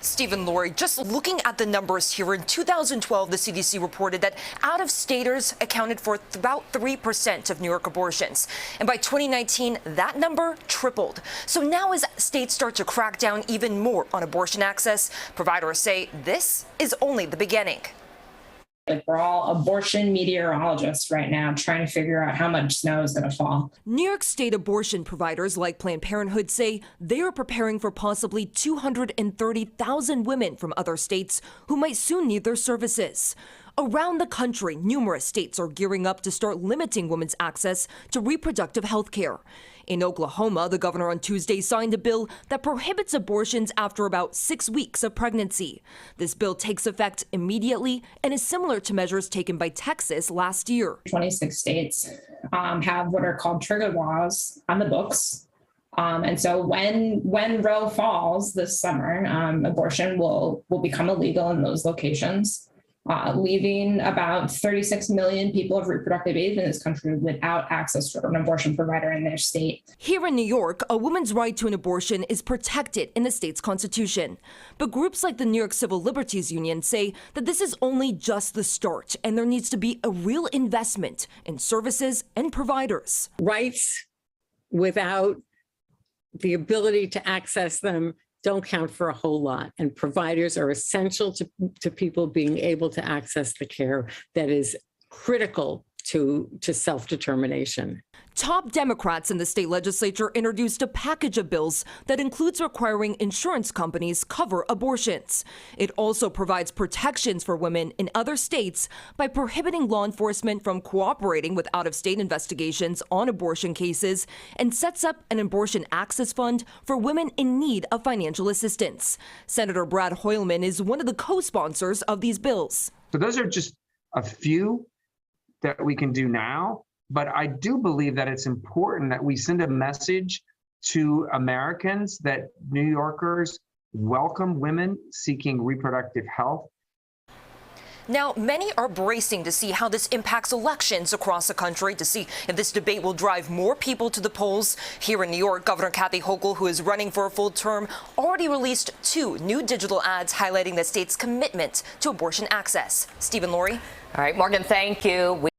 Stephen, Lori, just looking at the numbers here, in 2012, the CDC reported that out-of-staters accounted for about 3% of New York abortions. And by 2019, that number tripled. So now as states start to crack down even more on abortion access, providers say this is only the beginning. Like, we're all abortion meteorologists right now trying to figure out how much snow is going to fall. New York State abortion providers like Planned Parenthood say they are preparing for possibly 230,000 women from other states who might soon need their services. Around the country, numerous states are gearing up to start limiting women's access to reproductive health care. In Oklahoma, the governor on Tuesday signed a bill that prohibits abortions after about 6 weeks of pregnancy. This bill takes effect immediately and is similar to measures taken by Texas last year. 26 states have what are called trigger laws on the books. And so when Roe falls this summer, abortion will become illegal in those locations. Leaving about 36 million people of reproductive age in this country without access to an abortion provider in their state. Here in New York, a woman's right to an abortion is protected in the state's constitution. But groups like the New York Civil Liberties Union say that this is only just the start, and there needs to be a real investment in services and providers. Rights without the ability to access them don't count for a whole lot, and providers are essential to people being able to access the care that is critical to self-determination. Top Democrats in the state legislature introduced a package of bills that includes requiring insurance companies cover abortions. It also provides protections for women in other states by prohibiting law enforcement from cooperating with out-of-state investigations on abortion cases, and sets up an abortion access fund for women in need of financial assistance. Senator Brad Hoylman is one of the co-sponsors of these bills. So those are just a few that we can do now. But I do believe that it's important that we send a message to Americans that New Yorkers welcome women seeking reproductive health. Now, many are bracing to see how this impacts elections across the country, to see if this debate will drive more people to the polls. Here in New York, Governor Kathy Hochul, who is running for a full term, already released 2 new digital ads highlighting the state's commitment to abortion access. Stephen, Lori. All right, Morgan, thank you.